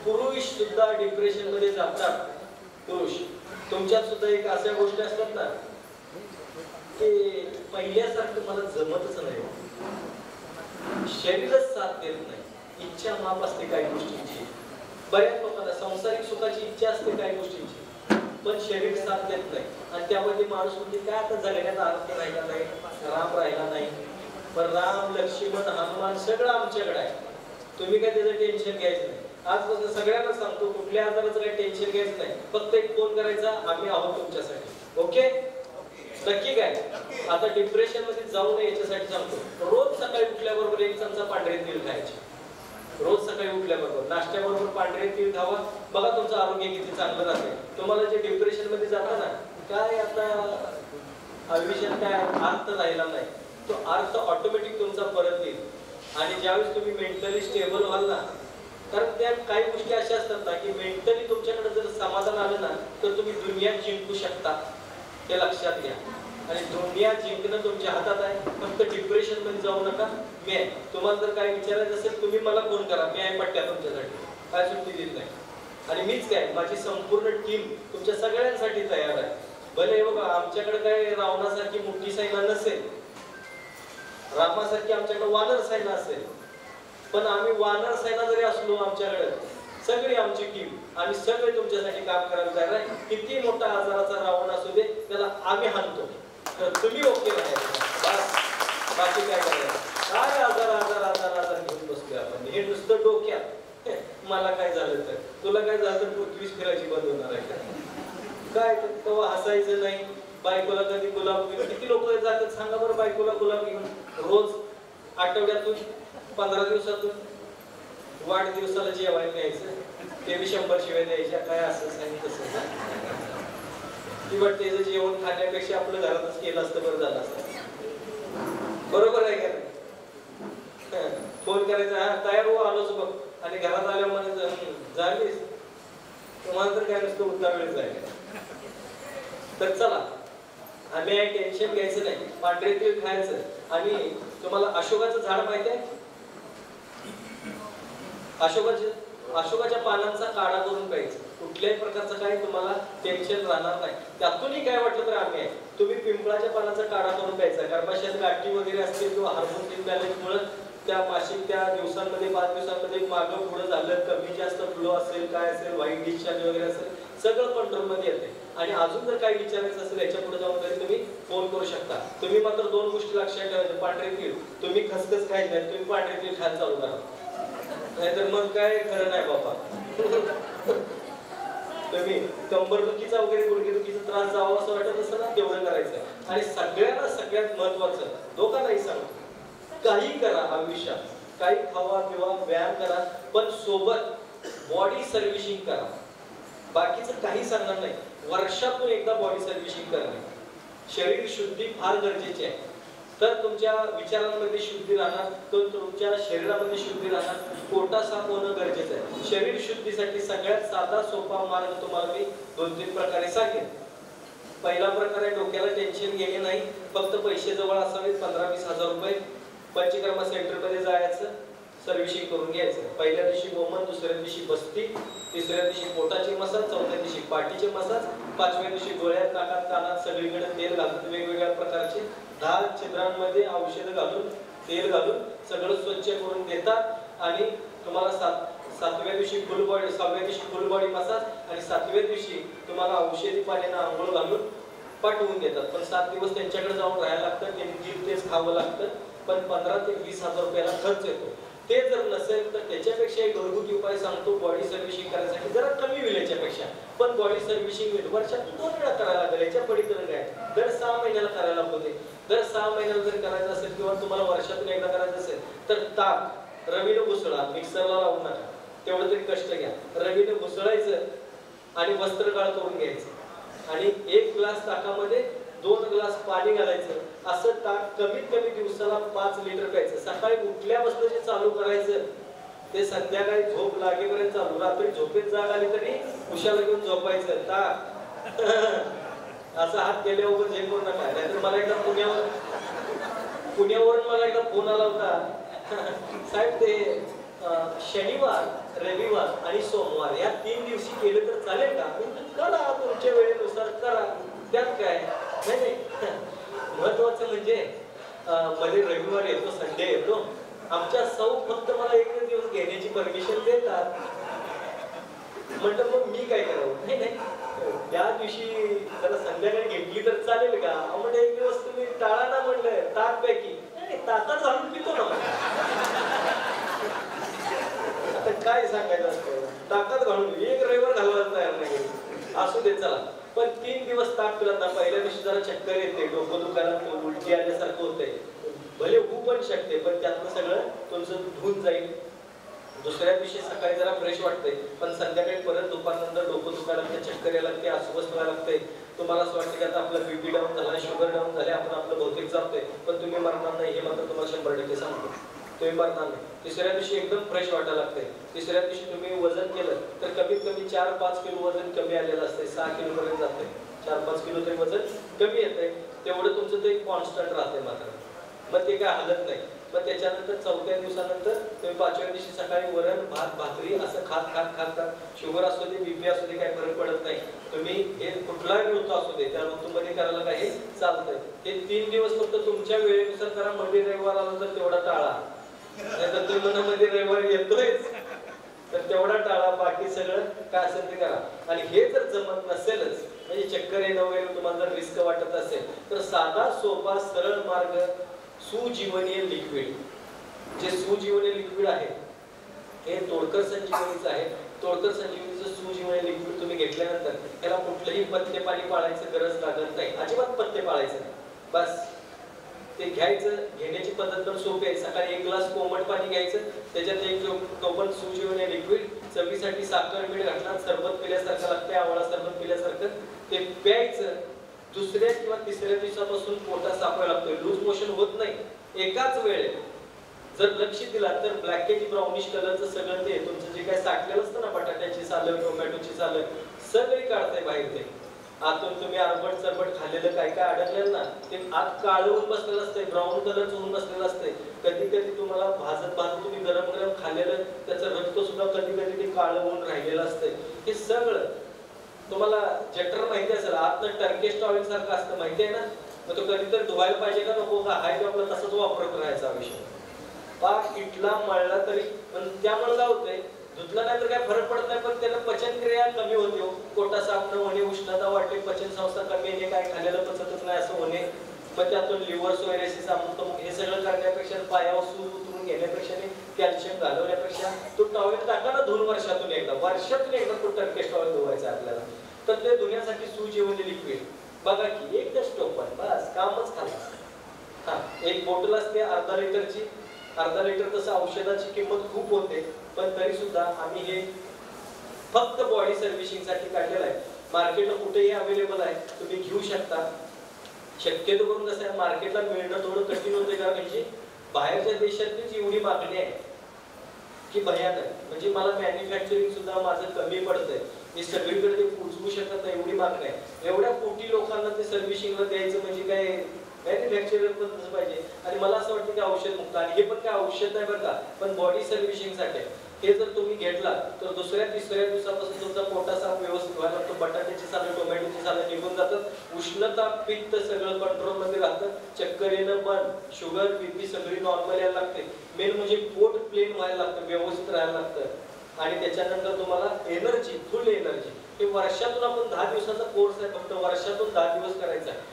पुरुष सुद्धा डिप्रेशन मध्ये जातात. पुरुष तुमच्यात सुद्धा एक अशा गोष्टी असतात ना की पहिल्यासारखं मला जमतच नाही, शरीरच साथ देत नाही, इच्छा माप असते काही गोष्टींची. बऱ्याच लोकांना सांसारिक सुखाची इच्छा असते काही गोष्टींची, पण शरीर साथ देत नाही. आणि त्यामध्ये माणूस म्हणजे काय आता जगण्यात अर्थ राहिला नाही, राम राहिला नाही. पण राम लक्ष्मण हनुमान सगळं आमच्याकडे आहे. तुम्ही काय त्याचं टेन्शन घ्यायचं नाही. आजपासून सगळ्यांना सांगतो कुठल्या आजाराचं काही टेन्शन घ्यायचं नाही. फक्त एक फोन करायचा, आम्ही आहोत तुमच्यासाठी. ओके नक्की काय. आता डिप्रेशन मध्ये जाऊ नये याच्यासाठी सांगतो, रोज सकाळी उठल्याबरोबर एक चमचा पांढरे तीळ खायचे. रोज सकाळी उठल्याबरोबर नाश्त्याबरोबर पांढरे तीळ खावा, बघा तुमचं आरोग्य किती चांगलं राहते. तुम्हाला जे डिप्रेशन मध्ये जाता ना, काय आता आयुष्यात काय अर्थ राहिला नाही, तो अर्थ ऑटोमॅटिक तुमचा परत येईल. आणि ज्यावेळेस तुम्ही मेंटली स्टेबल व्हाल ना, कारण त्या काही गोष्टी अशा असतात ना की मेंटली तुमच्याकडे जर समाधान आलं ना तर तुम्ही दुनिया जिंकू शकता, हे लक्षात घ्या. आणि दुनिया जिंकणं तुमच्या हातात आहे. फक्त डिप्रेशन मध्ये जाऊ नका. मी आहे, तुम्हाला जर काही विचारायचं असेल तुम्ही मला फोन करा, मी आहे पट्ट्या तुमच्यासाठी, काय सुट्टी देत नाही. आणि मीच काय, माझी संपूर्ण टीम तुमच्या सगळ्यांसाठी तयार आहे. भले बघा आमच्याकडे काय रावणासारखी मोठी सेना नसेल, रामासारखी आमच्याकडे वानर सेना असेल, पण आम्ही वानर सेना जरी असलो आमच्याकडे सगळी आमची टीम आम्ही सगळे तुमच्यासाठी काम करायला तयार आहे. किती मोठा आजाराचा रावण असू दे त्याला आम्ही हाणतो. तर तुम्ही ओके राहायचं बस, बाकी काय करायचं. काय आजार आजार आजार आजार घेऊन बसतोय आपण, हे नुसतं डोक्यात मला काय झालं तर, तुला काय झालं तर पृथ्वीच फिरायची बंद होणार आहे काय. तेव्हा हसायचं नाही. बायकोला कधी गुलाब घेऊन, किती लोक जातात सांगा बरं बायकोला गुलाब घेऊन, रोज आठवड्यातून 15 दिवसातून वाढदिवसाला जेवायला न्यायचं, ते बी 100 शिवाय द्यायच्या, काय असं सांगितलं तसं. ती वाटते त्याचं जेवण खाण्यापेक्षा आपलं घरातच केलं असतं बरं झालं असतं. बरोबर आहे का. फोन करायचा, हा तयार हो आलोच बघ, आणि घरात आल्या म्हणे झालीस, तुम्हाला तर काय नसतं उद्या वेळ जायला. तर चला आम्ही टेन्शन घ्यायचं नाही, पांढरे तीळ खायचं. आणि तुम्हाला अशोकाचं झाड माहिती आहे, अशोकाच्या पानांचा काढा करून प्यायचा. कुठल्याही प्रकारचं काही तुम्हाला टेन्शन राहणार नाही. त्यातूनही काय वाटलं तर आम्ही आहे. तुम्ही पिंपळाच्या पानाचा काढा करून प्यायचा. गर्भाशयात गाठी वगैरे असतील किंवा हार्मोन इम्बॅलन्समुळे त्या मासिक त्या दिवसांमध्ये 5 दिवसांमध्ये मागं पुढं झालं, कमी जास्त फ्लो असेल, काय असेल, व्हाईट डिस्चार्ज वगैरे असेल, सगळं कंट्रोलमध्ये येते. आणि अजून जर काही विचारायचं असेल याच्या पुढे जाऊन तरी तुम्ही फोन करू शकता. तुम्ही मात्र 2 गोष्टी लक्षात ठेवायच्या, पांढरे तीळ तुम्ही खसखस खायचे नाही, तुम्ही पांढरे तीळ खायला चालू करा, नाहीतर मग काय खरं नाही बाबा. तुम्ही कंबरदुखीचा वगैरे गुडघेदुखीचा त्रास जावा असं वाटत असेल ना, तेवढं करायचं. आणि सगळ्यात महत्वाचं दोघांनाही सांगतो, काही करा आयुष्यात, काही खावा पिवा, व्यायाम करा, पण सोबत बॉडी सर्व्हिसिंग करा. बाकीचं काही सांगणार नाही. वर्षातून एकदा बॉडी सर्व्हिसिंग करणे, शरीर शुद्धी फार गरजेची आहे. तर तुमच्या विचारांमध्ये शुद्धी राहणार, तर तुमच्या शरीरामध्ये शुद्धी राहणार. पोटा साफ होणं गरजेचं आहे. शरीर शुद्धीसाठी सगळ्यात साधा सोपा मार्ग तुम्हाला मी 2-3 प्रकारे सांगेन. पहिला प्रकार आहे, डोक्याला टेन्शन घेणे नाही, फक्त पैसे जवळ असावेत, 15-20 हजार रुपये. पंचकर्मा सेंटरमध्ये जायचं, सर्व्हिसिंग करून घ्यायचं. पहिल्या दिवशी गोमन, दुसऱ्या दिवशी बस्ती, तिसऱ्या दिवशी पोटाचे मसाज, चौथ्या दिवशी पाठीचे मसाज, 5व्या दिवशी डोळ्यात, नाकात, कानात सगळीकडे तेल घालून वेगवेगळ्या प्रकारचे 10 छिद्रांमध्ये औषधं घालून, तेल घालून सगळं स्वच्छ करून देतात. आणि तुम्हाला 7व्या दिवशी फुल बॉडी, 6व्या दिवशी फुल बॉडी मसाज, आणि 7व्या दिवशी तुम्हाला औषधी पाण्यानं आंघोळ घालून पाठवून देतात. पण 7 दिवस त्यांच्याकडे जाऊन राहायला लागतं, त्यांनी तेच खावं लागतं. पण 15 ते 20 हजार रुपयाला खर्च येतो. ते जर नसेल तर त्याच्यापेक्षा एक घरगुती उपाय सांगतो, बॉडी सर्व्हिसिंग करायसाठी जरा कमी होईल याच्यापेक्षा, पण बॉडी सर्व्हिसिंग वर्षातून 2 वेळा करायला लागेल. याच्या पलीकडे काय, दर 6 महिन्याला करायला होते. दर 6 महिन्याला जर करायचं असेल किंवा तुम्हाला वर्षातून एकदा करायचं असेल तर ताक रवीनं घुसळा, मिक्सरला लावू नका, तेवढं तरी कष्ट घ्या. रवीनं घुसळायचं आणि वस्त्रगाळ करून घ्यायचं, आणि 1 ग्लास ताकामध्ये 2 ग्लास पाणी घालायचं. असं ताक कमीत कमी दिवसाला 5 लिटर प्यायचं. सकाळी उठल्यापासून जे चालू करायचं ते संध्याकाळी झोप लागेपर्यंत चालू. रात्री झोपेत जाग आली तरी उशाला घेऊन झोपायचं. ताक असा हात केल्यावर जे करू नका. नाहीतर मला एकदा पुण्यावरून मला एकदा फोन आला होता, साहेब ते शनिवार रविवार आणि सोमवार या 3 दिवशी केलं तर चालेल का? करा, तुमच्या वेळेनुसार करा, त्यात काय नाही नाही. महत्वाचं म्हणजे मध्ये रविवार येतो, संडे येतो, आमच्या सौ फक्त मला एक दिवस घेण्याची परमिशन देतात. म्हटलं मग मी काय करावं? नाही नाही, त्या दिवशी जरा संध्याकाळी घेतली तर चालेल का? म्हणजे एक दिवस तुम्ही टाळा ना. म्हणलं ताक पॅकी ताकात घालून पितो ना. आता काय सांगायचं असतं, ताकात घालून एक रविवार घालवायला तयार नाही. असू दे चला, पण 3 दिवस ताक पिला ना, पहिल्या दिवशी जरा चक्कर येते, डोकं दुखायला, उलटी आल्यासारखं होतंय, भले होऊ पण शकते, पण त्यातलं सगळं तुमचं धुवून जाईल. दुसऱ्या दिवशी सकाळी जरा फ्रेश वाटते, पण संध्याकाळी परत दुपारनंतर डोकं दुखायला लागते, चक्कर यायला लागते, अस्वस्थ व्हायला लागते. तुम्हाला असं वाटतं की आता आपलं बीपी डाऊन झाला, शुगर डाऊन झाले, आपण आपलं भौतिक जातोय, पण तुम्ही मरणार नाही हे मात्र तुम्हाला 100% सांगतो, तुम्ही मरणार नाही. तिसऱ्या दिवशी एकदम फ्रेश वाटायला लागते. तिसऱ्या दिवशी तुम्ही वजन केलं तर कमीत कमी 4-5 किलो वजन कमी आलेलं असते, 6 किलो पर्यंत जाते. 4-5 किलो तरी वजन कमी येते, तेवढं तुमचं ते कॉन्स्टंट राहते मात्र. मग ते काय हलत नाही. मग त्याच्यानंतर 4थ्या दिवसानंतर तुम्ही 5व्या दिवशी सकाळी वरण भात भाकरी असं खात खात खात खात, शुगर असू दे बीपी असू दे काही फरक पडत नाही. तुम्ही हे कुठलाही ऋतू असू दे त्या ऋतूमध्ये करायला काही चालतंय. हे 3 दिवस फक्त तुमच्या वेळेनुसार करा. मध्ये रविवार आला तर तेवढा टाळा, नाहीतर तुम्ही मनामध्ये रविवार येतोयच तर तेवढा टाळा, बाकी सगळं काय असेल ते करा. आणि हे जर जमत नसेलच, म्हणजे चक्कर येणं वगैरे तुम्हाला जर रिस्क वाटत असेल, तर साधा सोपा सरळ मार्ग सुजीवनीय लिक्विड. जे सुजीवनीय लिक्विड आहे हे तोडकर संजीवनीचं आहे. तोडकर संजीवनीचं सुजीवनीय लिक्विड तुम्ही घेतल्यानंतर त्याला कुठलंही पथ्य पाणी पाळायचं गरज लागत नाही, अजिबात पथ्य पाळायचं नाही. बस ते घ्यायचं, घेण्याची पद्धत पण सोपी आहे. सकाळी 1 ग्लास कोमट पाणी घ्यायचं, त्याच्यात 1 टोपण सुजीवनीय लिक्विड, चवीसाठी साखर मीठ घातला, सरबत पिल्यासारखं लागतंय, आवळा सरबत पिल्यासारखं, ते प्यायचं. दुसऱ्या किंवा तिसऱ्या दिवसापासून पोटात सापडायला लागतोय, लूज मोशन होत नाही. एकाच वेळेत जर लक्ष दिला तर ब्लॅकेज ब्राउनिश कलरचं सगळं ते तुमचं जे काय साठलेलं असतं ना, बटाट्याची सालं, टोमॅटोची सालं, सगळी काढताय बाहेर. ते आतून तुम्ही आरबट सरबट खाल्लेलं काय काय अडकलेलं ना, ते आत काळं होऊन बसलेलं असतंय, ब्राऊन कलरचं होऊन बसलेलं असतंय. कधी कधी तुम्हाला भाजत भाजत तुम्ही गरम गरम खाल्लेलं त्याचं रक्त सुद्धा कधी कधी ते काळं होऊन राहिलेलं असतंय. हे सगळं तुम्हाला जटर माहिती असेल, आतनं टर्किश टॉवेल सारखं असतं माहिती आहे ना, मग तो कधीतरी धुवायला पाहिजे का नको का, हाय तो आपला तसंच वापरत राहायचा विषय. पाक इटला मळला तरी, पण त्यामुळे काय होतंय, धुतला नाही तर काय फरक पडत नाही, पण त्याला पचनक्रिया कमी होते, पोटा साफ न होणे, उष्णता वाढते, पचन संस्था कमी येणे, काय खाल्लेलं पचतच नाही असं होणे, मग त्यातून लिव्हर सोयरेसिस अमुक हे सगळं करण्यापेक्षा, पायावर सूज उतरून घेण्यापेक्षा, कॅल्शियम घालवण्यापेक्षा तो टॉवेल टाका ना धुवून वर्षातून एकदा तो टर्किश टॉवेल धुवायचा आपल्याला. तर ते धुण्यासाठी सुजीवनीय लिक्विड बघा की एकच टोपण, बस कामच खाला. हा, एक बॉटल असते अर्धा लिटरची. अर्धा लिटर तसं औषधाची किंमत खूप होते, पण तरी सुद्धा आम्ही हे फक्त बॉडी सर्व्हिसिंग साठी काढलेलं आहे. मार्केटला कुठेही अवेलेबल आहे, तुम्ही घेऊ शकता. शक्यतो करून कसं आहे, मार्केटला मिळणं थोडं कठीण होते, कारण म्हणजे बाहेरच्या देशातलीच एवढी मागणी आहे की भयानक. म्हणजे मला मॅन्युफॅक्चरिंग सुद्धा माझं कमी पडतंय, मी सगळीकडे ते पोहोचवू शकत नाही, एवढी मागणी आहे. एवढ्या कोटी लोकांना ते सर्व्हिसिंगला द्यायचं म्हणजे काय, मॅन्युफॅक्चरर पण तसं पाहिजे. आणि मला असं वाटतं की औषध मुक्त, आणि हे पण काय औषध नाही बरं का, पण बॉडी सर्व्हिसिंग साठी. हे जर तुम्ही घेतला तर दुसऱ्या तिसऱ्या दिवसापासून तुमचा पोटा साफ व्यवस्थित व्हायला लागतो, बटाट्याची सालं टोमॅटोची सालं निघून जातात, उष्णता पित्त सगळं कंट्रोल मध्ये राहतं, चक्कर येणं बंद, शुगर बीपी सगळी नॉर्मल यायला लागते. मेन म्हणजे पोट प्लेन व्हायला लागतं, व्यवस्थित राहायला लागतं. आणि त्याच्यानंतर तुम्हाला एनर्जी, फुल एनर्जी. हे वर्षातून आपण 10 दिवसाचा कोर्स आहे, फक्त वर्षातून 10 दिवस करायचा आहे.